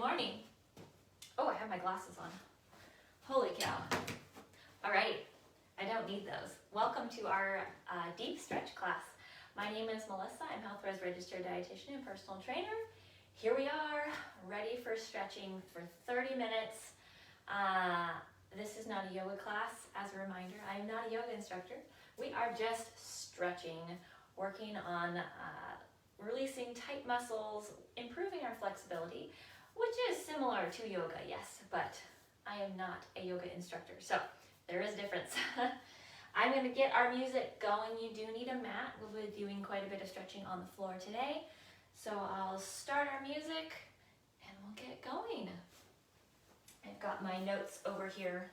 morning. Oh, I have my glasses on. Holy cow. All right, I don't need those. Welcome to our deep stretch class. My name is Melissa. I'm HealthRes registered dietitian and personal trainer. Here we are, ready for stretching for 30 minutes. This is not a yoga class. As a reminder, I am not a yoga instructor. We are just stretching, working on releasing tight muscles, improving our flexibility, which is similar to yoga, yes, but I am not a yoga instructor, so there is a difference. I'm going to get our music going. You do need a mat. We'll be doing quite a bit of stretching on the floor today. So I'll start our music and we'll get going. I've got my notes over here.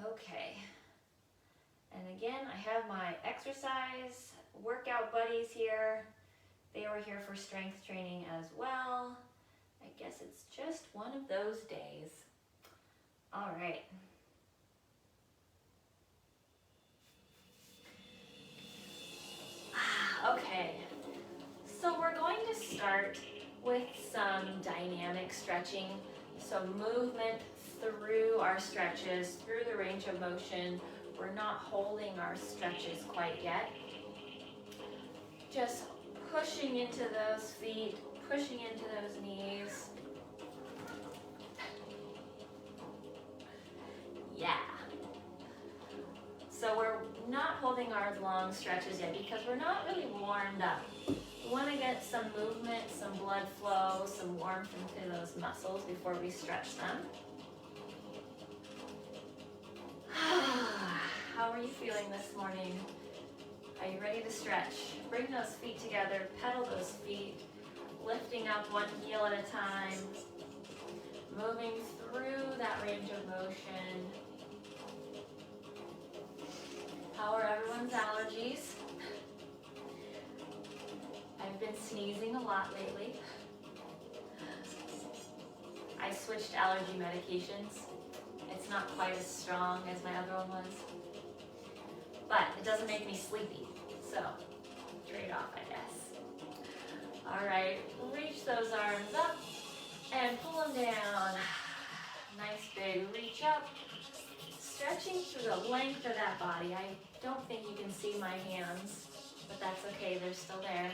Okay. And again, I have my exercise workout buddies here. They were here for strength training as well. I guess it's just one of those days. All right. Okay, so we're going to start with some dynamic stretching. So movement through our stretches, through the range of motion. We're not holding our stretches quite yet. Just pushing into those feet, pushing into those knees. Yeah. So we're not holding our long stretches yet because we're not really warmed up. We want to get some movement, some blood flow, some warmth into those muscles before we stretch them. How are you feeling this morning? Are you ready to stretch? Bring those feet together, pedal those feet, lifting up one heel at a time, moving through that range of motion. How are everyone's allergies? I've been sneezing a lot lately. I switched allergy medications. It's not quite as strong as my other one was, but it doesn't make me sleepy, so trade-off, I guess. All right, reach those arms up and pull them down. Nice big reach up. Stretching through the length of that body. I don't think you can see my hands, but that's okay, they're still there.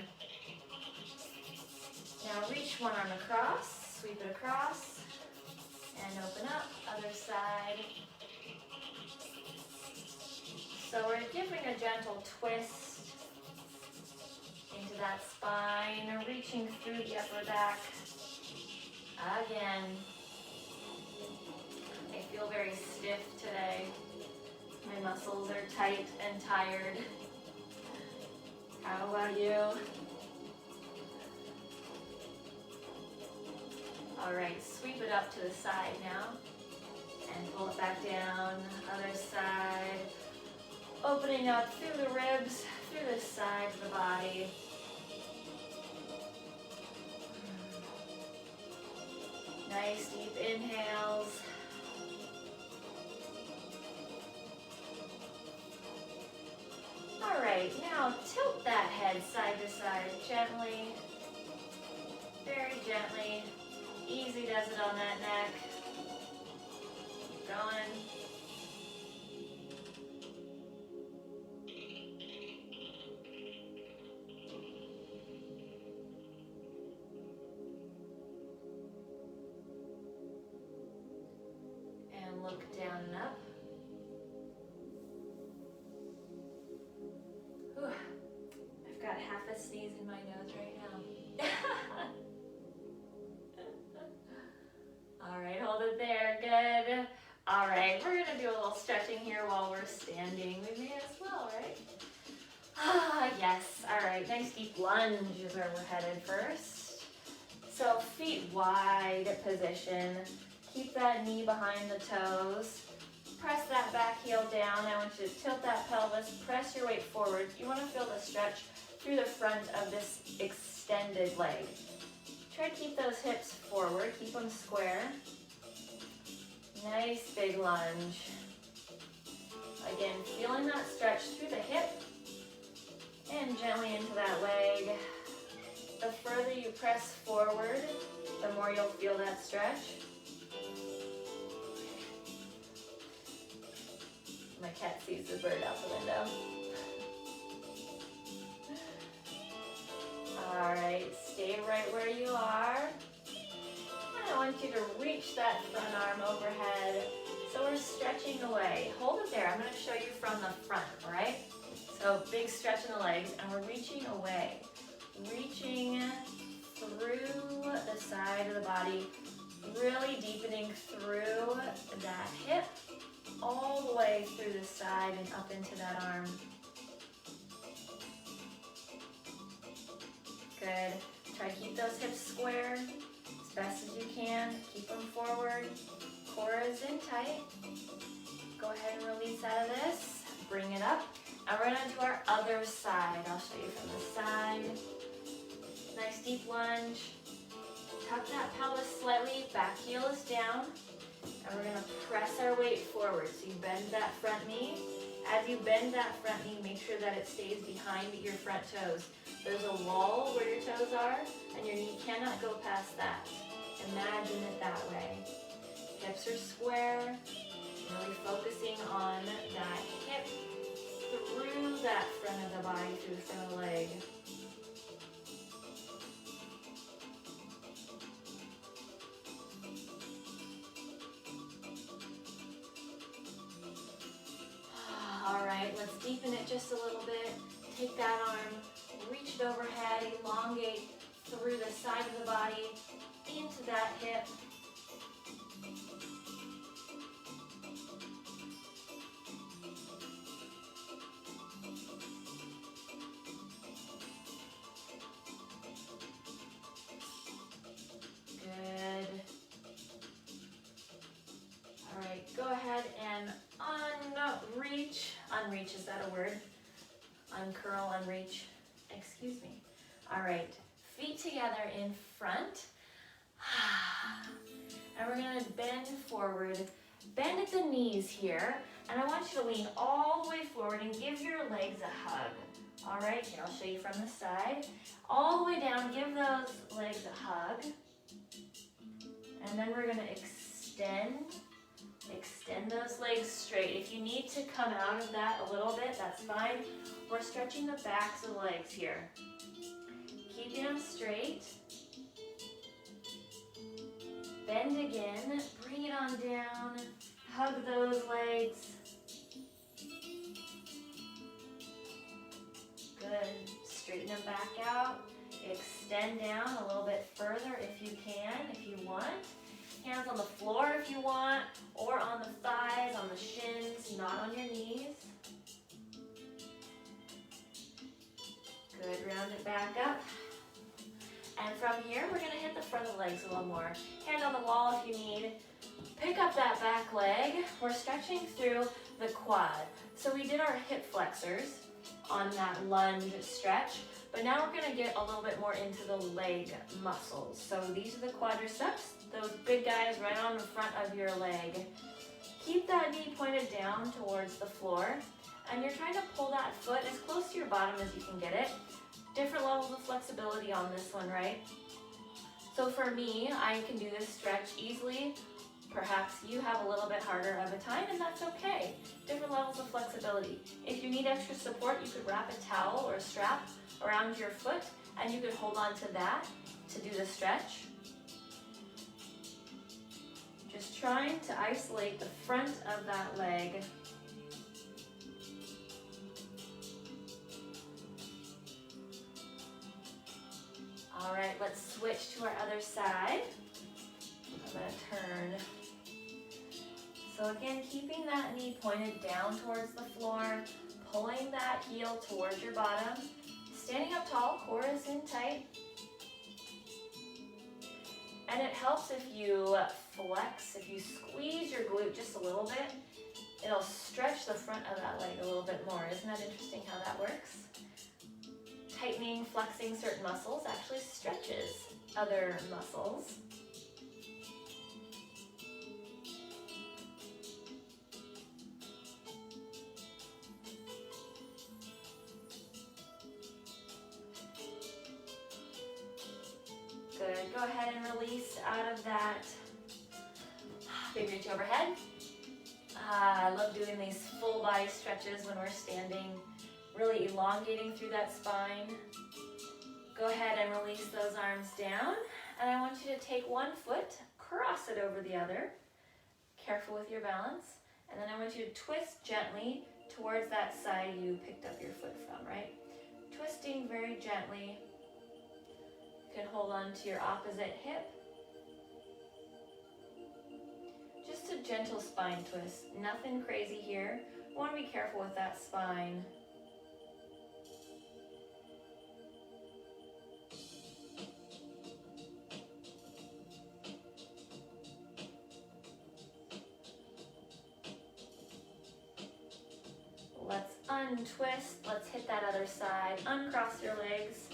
Now reach one arm across, sweep it across, and open up, other side. So we're giving a gentle twist into that spine, reaching through the upper back. Again. I feel very stiff today. My muscles are tight and tired. How about you? All right, sweep it up to the side now and pull it back down, other side. Opening up through the ribs, through the sides of the body. Nice deep inhales. All right, now tilt that head side to side gently, very gently. Easy does it on that neck. Keep going. And look down and up. Whew. I've got half a sneeze in my nose right now. All right, hold it there, good. All right, we're gonna do a little stretching here while we're standing. We may as well, right? Yes, all right, nice deep lunge is where we're headed first. So feet wide position. Keep that knee behind the toes. Press that back heel down. I want you to tilt that pelvis, press your weight forward. You want to feel the stretch through the front of this extended leg. Try to keep those hips forward, keep them square. Nice big lunge. Again, feeling that stretch through the hip and gently into that leg. The further you press forward, the more you'll feel that stretch. My cat sees the bird out the window. All right, stay right where you are. And I want you to reach that front arm overhead. So we're stretching away. Hold it there. I'm going to show you from the front, all right? So big stretch in the legs, and we're reaching away. Reaching through the side of the body, really deepening through that hip, all the way through the side and up into that arm. Good. Try to keep those hips square as best as you can. Keep them forward. Core is in tight. Go ahead and release out of this. Bring it up. And we're going to do our other side. I'll show you from the side. Nice deep lunge. Tuck that pelvis slightly. Back heel is down. And we're going to press our weight forward. So you bend that front knee. As you bend that front knee, make sure that it stays behind your front toes. There's a wall where your toes are, and your knee cannot go past that. Imagine it that way. Hips are square, really focusing on that hip through that front of the body, through the front of the leg. All right, let's deepen it just a little bit. Take that arm, reach it overhead, elongate through the side of the body, into that hip. Good. All right, go ahead and unreach. Unreach, is that a word? Uncurl, unreach. Excuse me. All right, feet together in front. And we're going to bend forward. Bend at the knees here. And I want you to lean all the way forward and give your legs a hug. All right, here, I'll show you from the side. All the way down, give those legs a hug. And then we're going to extend those legs straight. If you need to come out of that a little bit, that's fine. We're stretching the backs of the legs here. Keeping them straight. Bend again, bring it on down. Hug those legs. Good. Straighten them back out. Extend down a little bit further if you can, if you want. Hands on the floor if you want, or on the thighs, on the shins, not on your knees. Good, round it back up. And from here, we're gonna hit the front of the legs a little more. Hand on the wall if you need. Pick up that back leg. We're stretching through the quad. So we did our hip flexors on that lunge stretch, but now we're gonna get a little bit more into the leg muscles. So these are the quadriceps, those big guys right on the front of your leg. Keep that knee pointed down towards the floor, and you're trying to pull that foot as close to your bottom as you can get it. Different levels of flexibility on this one, right? So for me, I can do this stretch easily. Perhaps you have a little bit harder of a time, and that's okay. Different levels of flexibility. If you need extra support, you could wrap a towel or a strap around your foot, and you could hold on to that to do the stretch. Just trying to isolate the front of that leg. All right, let's switch to our other side. I'm gonna turn. So again, keeping that knee pointed down towards the floor, pulling that heel towards your bottom. Standing up tall, core is in tight. And it helps if you flex, if you squeeze your glute just a little bit, it'll stretch the front of that leg a little bit more. Isn't that interesting how that works? Tightening, flexing certain muscles actually stretches other muscles. go ahead and release out of that. Big reach overhead. I love doing these full body stretches when we're standing, really elongating through that spine. Go ahead and release those arms down. And I want you to take one foot, cross it over the other. Careful with your balance. And then I want you to twist gently towards that side you picked up your foot from, right? Twisting very gently. You can hold on to your opposite hip. Just a gentle spine twist, nothing crazy here. You want to be careful with that spine. Let's untwist, let's hit that other side, uncross your legs,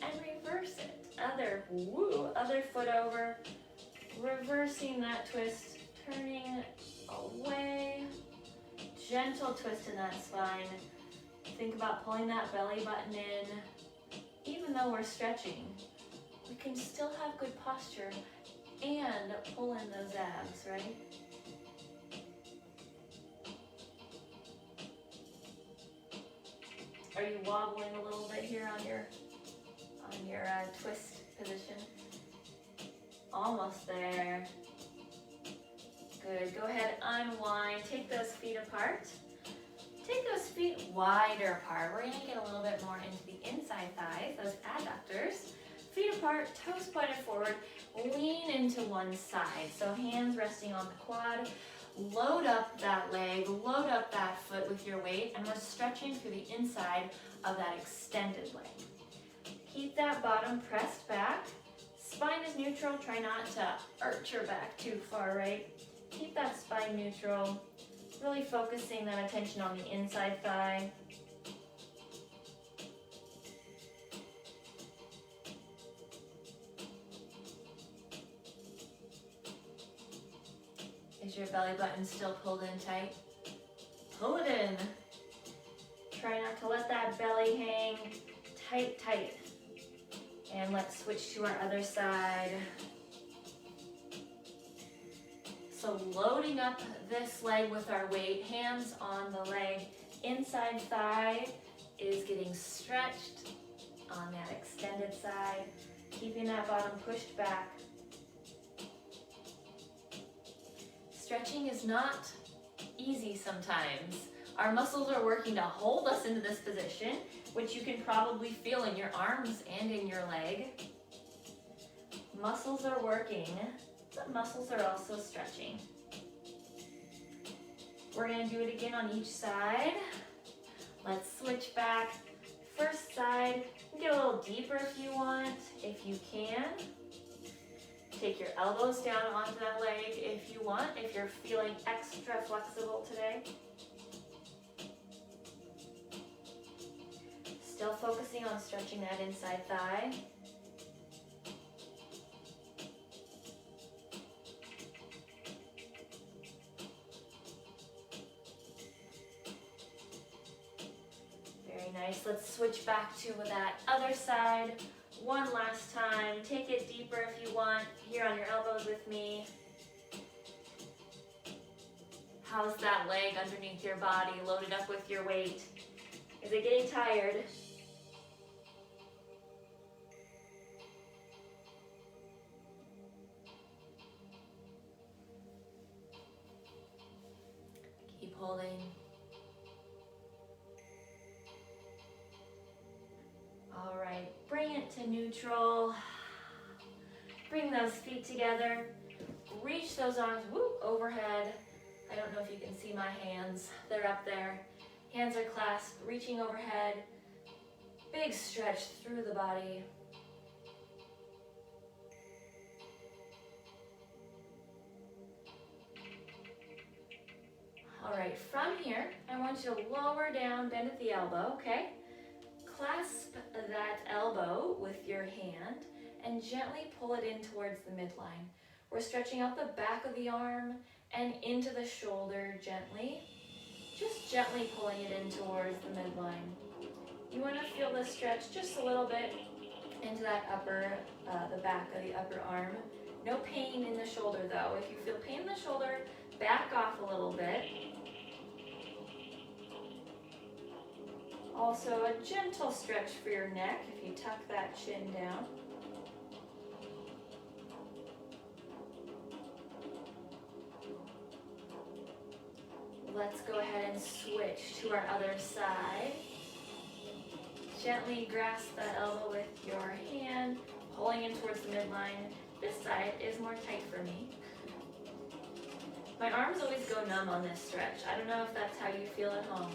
and reverse it. Other foot over, reversing that twist, turning away, gentle twist in that spine. Think about pulling that belly button in. Even though we're stretching, we can still have good posture and pull in those abs, right? Are you wobbling a little bit here on your twist position? Almost there. Good. Go ahead, unwind. Take those feet apart. Take those feet wider apart. We're going to get a little bit more into the inside thighs, those adductors. Feet apart, toes pointed forward. Lean into one side. So hands resting on the quad. Load up that leg, load up that foot with your weight, and we're stretching through the inside of that extended leg. Keep that bottom pressed back. Spine is neutral. Try not to arch your back too far, right? Keep that spine neutral. Really focusing that attention on the inside thigh. Is your belly button still pulled in tight? Pull it in. Try not to let that belly hang. Tight, tight. And let's switch to our other side. So loading up this leg with our weight, hands on the leg, inside thigh is getting stretched on that extended side, keeping that bottom pushed back. Stretching is not easy sometimes. Our muscles are working to hold us into this position, which you can probably feel in your arms and in your leg. Muscles are working, but muscles are also stretching. We're going to do it again on each side. Let's switch back. First side, get a little deeper if you want, if you can. Take your elbows down onto that leg if you want, if you're feeling extra flexible today. Still focusing on stretching that inside thigh. Very nice. Let's switch back to that other side. One last time. Take it deeper if you want. Here on your elbows with me. How's that leg underneath your body loaded up with your weight? Is it getting tired? Keep holding. All right, bring it to neutral. Bring those feet together. Reach those arms overhead. I don't know if you can see my hands. They're up there. Hands are clasped, reaching overhead. Big stretch through the body. All right, from here, I want you to lower down, bend at the elbow, okay? Clasp that elbow with your hand and gently pull it in towards the midline. We're stretching out the back of the arm and into the shoulder gently. Just gently pulling it in towards the midline. You want to feel this stretch just a little bit. into that the back of the upper arm. No pain in the shoulder though. If you feel pain in the shoulder, back off a little bit. Also a gentle stretch for your neck if you tuck that chin down. Let's go ahead and switch to our other side. Gently grasp that elbow with your hand, pulling in towards the midline. This side is more tight for me. My arms always go numb on this stretch. I don't know if that's how you feel at home,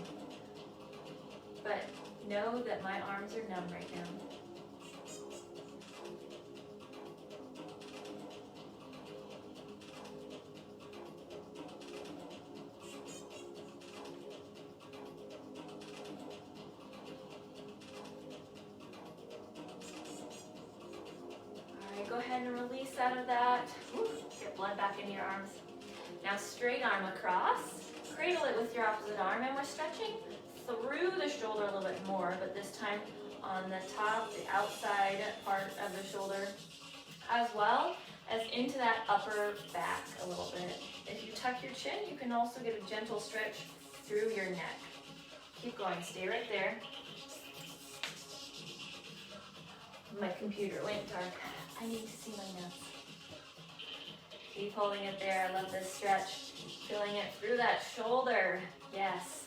but know that my arms are numb right now. Go ahead and release out of that. Get blood back into your arms. Now straight arm across. Cradle it with your opposite arm, and we're stretching through the shoulder a little bit more, but this time on the top, the outside part of the shoulder, as well as into that upper back a little bit. If you tuck your chin, you can also get a gentle stretch through your neck. Keep going, stay right there. My computer went dark. I need to see my notes. Keep holding it there. I love this stretch. Feeling it through that shoulder. Yes.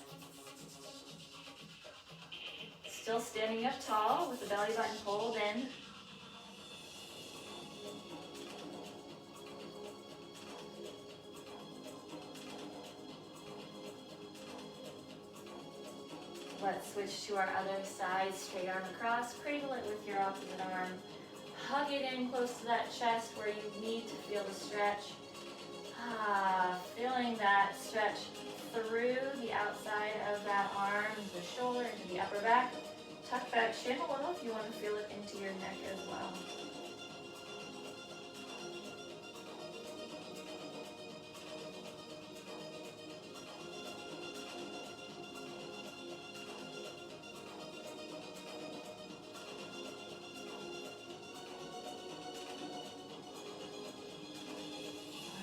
Still standing up tall with the belly button pulled in. Let's switch to our other side. Straight arm across. Cradle it with your opposite arm. Hug it in close to that chest where you need to feel the stretch. Feeling that stretch through the outside of that arm, the shoulder, into the upper back. Tuck that chin a little if you want to feel it into your neck as well.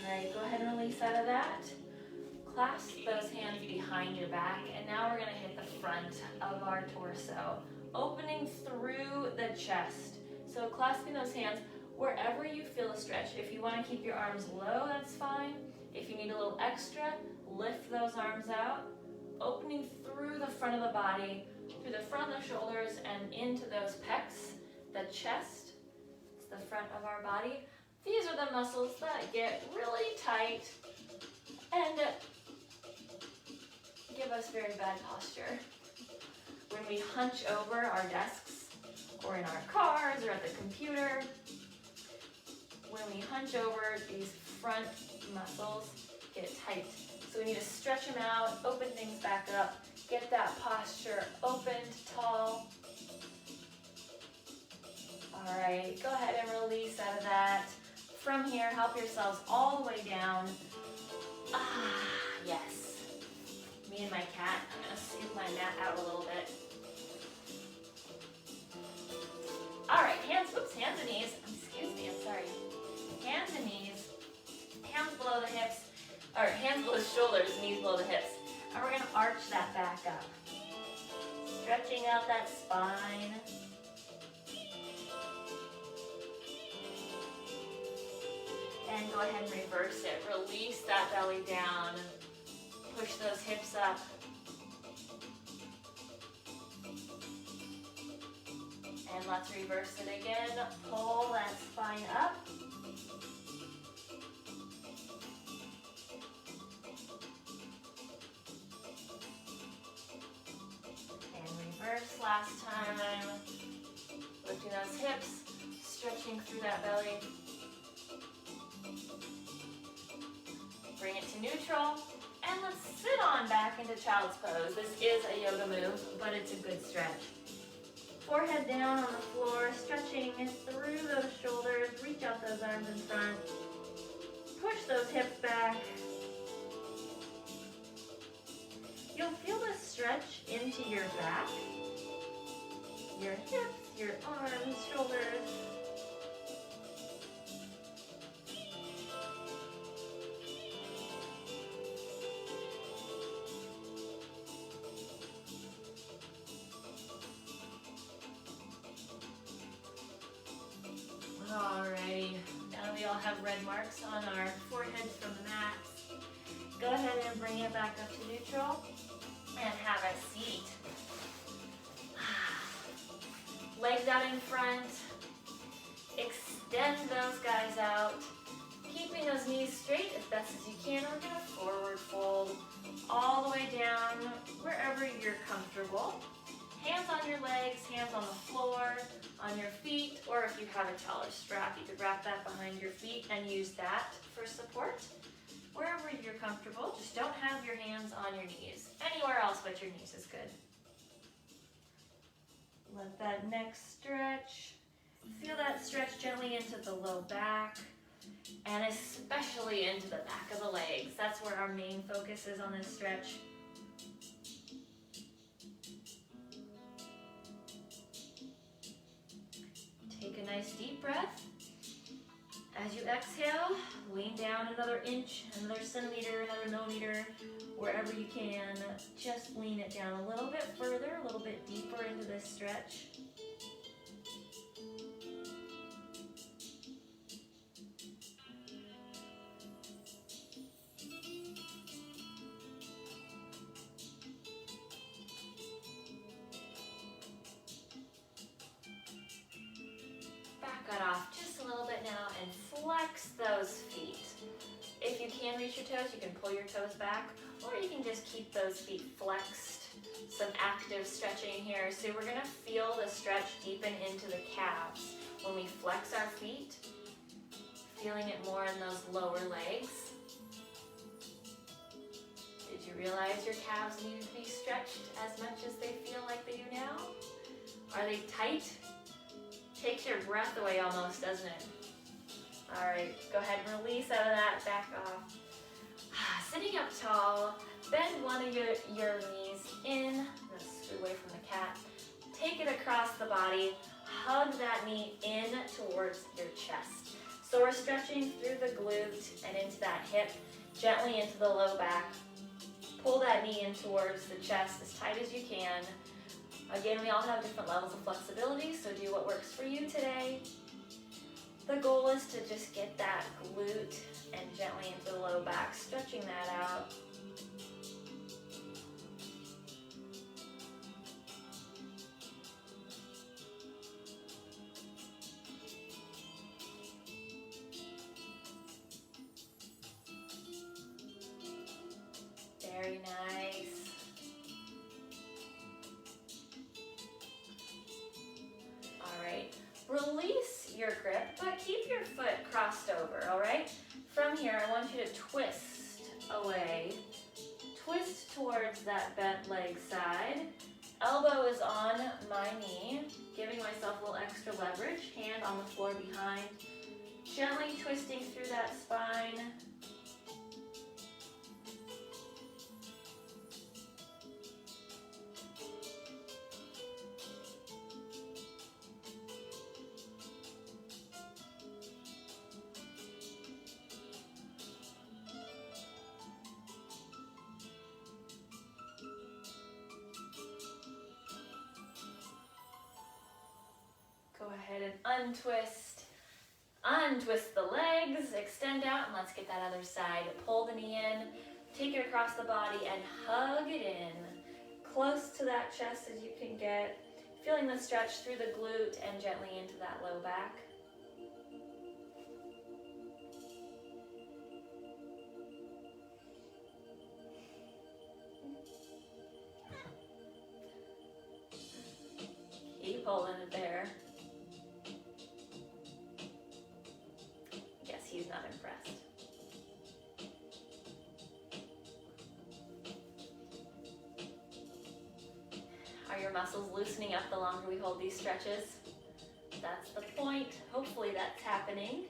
Alright, go ahead and release out of that. Clasp those hands behind your back, and now we're going to hit the front of our torso, opening through the chest. So clasping those hands wherever you feel a stretch. If you want to keep your arms low, that's fine. If you need a little extra, lift those arms out, opening through the front of the body, through the front of the shoulders, and into those pecs, the chest. It's the front of our body. These are the muscles that get really tight and give us very bad posture. When we hunch over our desks or in our cars or at the computer, when we hunch over, these front muscles get tight. So we need to stretch them out, open things back up, get that posture opened, tall. All right, go ahead and release out of that. From here, help yourselves all the way down. Yes. Me and my cat. I'm going to scoop my mat out a little bit. All right, hands and knees. Excuse me, I'm sorry. Hands and knees. Hands below the hips. Or hands below the shoulders, knees below the hips. And we're going to arch that back up. Stretching out that spine. And go ahead and reverse it. Release that belly down. Push those hips up. And let's reverse it again. Pull that spine up. And reverse last time. Lifting those hips, stretching through that belly. Bring it to neutral, and let's sit on back into child's pose. This is a yoga move, but it's a good stretch. Forehead down on the floor, stretching through those shoulders, reach out those arms in front, push those hips back. You'll feel this stretch into your back. your hips, your arms, shoulders. Alrighty, now that we all have red marks on our foreheads from the mats, go ahead and bring it back up to neutral and have a seat. Legs out in front, extend those guys out, keeping those knees straight as best as you can. We're gonna forward fold all the way down wherever you're comfortable. Hands on your legs, hands on the floor, on your feet, or if you have a taller strap, you could wrap that behind your feet and use that for support. Wherever you're comfortable, just don't have your hands on your knees. Anywhere else but your knees is good. Let that neck stretch. Feel that stretch gently into the low back, and especially into the back of the legs. That's where our main focus is on this stretch. Take a nice deep breath. As you exhale, lean down another inch, another centimeter, another millimeter, wherever you can. Just lean it down a little bit further, a little bit deeper into this stretch. Back off just a little bit now and flex those feet. If you can reach your toes, you can pull your toes back, or you can just keep those feet flexed. Some active stretching here. So we're gonna feel the stretch deepen into the calves when we flex our feet, feeling it more in those lower legs. Did you realize your calves need to be stretched as much as they feel like they do now? Are they tight? Takes your breath away almost, doesn't it? All right, go ahead and release out of that, back off. Sitting up tall, bend one of your knees in, scoot away from the cat. Take it across the body, hug that knee in towards your chest. So we're stretching through the glute and into that hip, gently into the low back. Pull that knee in towards the chest as tight as you can. Again, we all have different levels of flexibility, so do what works for you today. The goal is to just get that glute and gently into the low back, stretching that out. Very nice. All right, release your grip, but keep your foot crossed over, all right? From here, I want you to twist away. Twist towards that bent leg side. Elbow is on my knee, giving myself a little extra leverage. Hand on the floor behind. Gently twisting through that spine. Go ahead and untwist the legs, extend out, and let's get that other side. Pull the knee in, take it across the body and hug it in, close to that chest as you can get, feeling the stretch through the glute and gently into that low back. Keep holding it there. Guess he's not impressed. Are your muscles loosening up the longer we hold these stretches? That's the point. Hopefully that's happening.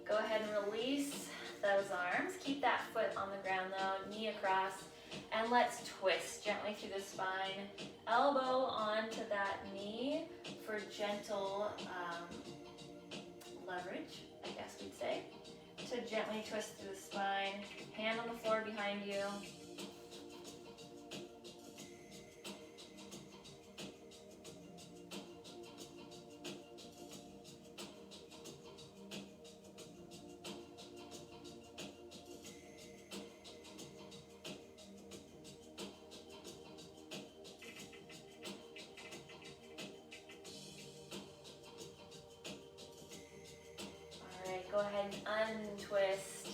Go ahead and release those arms. Keep that foot on the ground though, knee across. And let's twist gently through the spine. Elbow onto that knee for gentle leverage, I guess we'd say. To gently twist through the spine. Hand on the floor behind you. Go ahead and untwist.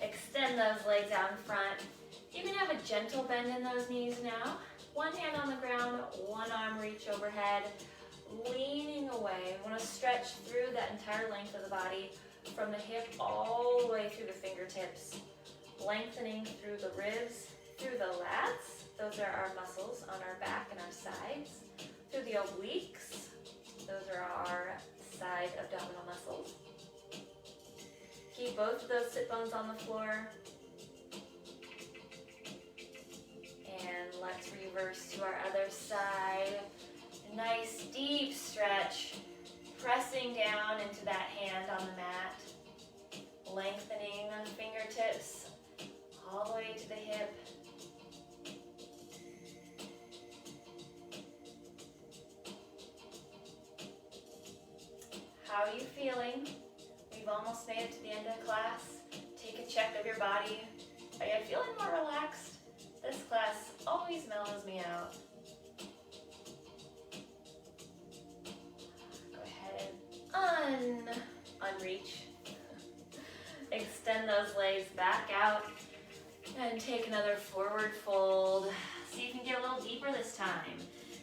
Extend those legs out in front. You can have a gentle bend in those knees now. One hand on the ground, one arm reach overhead, leaning away. I want to stretch through that entire length of the body from the hip all the way through the fingertips, lengthening through the ribs, through the lats. Those are our muscles on our back and our sides. Through the obliques. Those are our side abdominal muscles. Keep both of those sit bones on the floor. And let's reverse to our other side. A nice deep stretch, pressing down into that hand on the mat. Lengthening the fingertips all the way to the hip. How are you feeling? We've almost made it to the end of the class. Take a check of your body. Are you feeling more relaxed? This class always mellows me out. Go ahead and unreach. Extend those legs back out and take another forward fold. See if you can get a little deeper this time.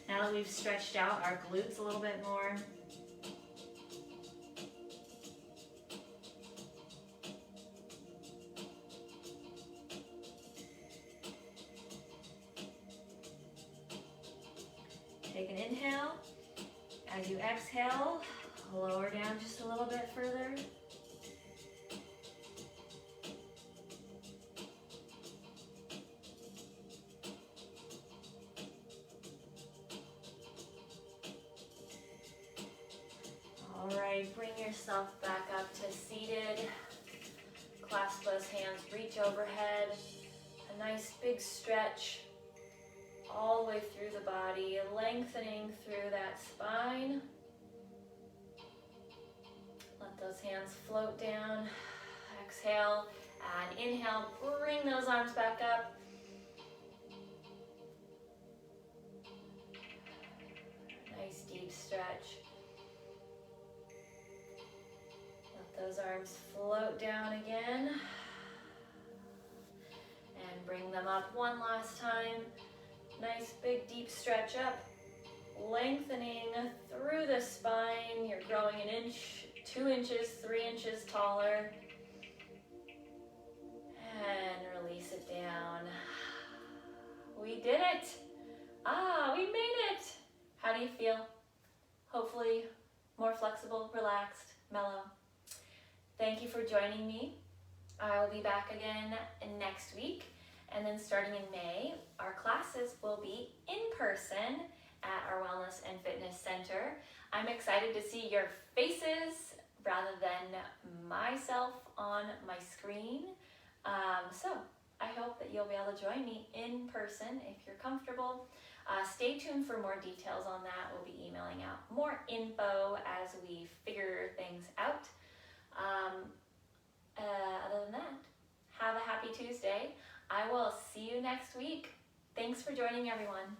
Now that we've stretched out our glutes a little bit more. Take an inhale. As you exhale, lower down just a little bit further. All right, bring yourself back up to seated. Clasp those hands, reach overhead. A nice big stretch all the way through the body, lengthening through that spine. Let those hands float down. Exhale and inhale, bring those arms back up. Nice deep stretch. Let those arms float down again. And bring them up one last time. Nice big deep stretch up, lengthening through the spine. You're growing an inch, 2 inches, 3 inches taller. And release it down. We did it. We made it. How do you feel? Hopefully more flexible, relaxed, mellow. Thank you for joining me. I will be back again next week. And then starting in May, our classes will be in person at our Wellness and Fitness Center. I'm excited to see your faces rather than myself on my screen. So I hope that you'll be able to join me in person if you're comfortable. Stay tuned for more details on that. We'll be emailing out more info as we figure things out. Other than that, have a happy Tuesday. I will see you next week. Thanks for joining, everyone.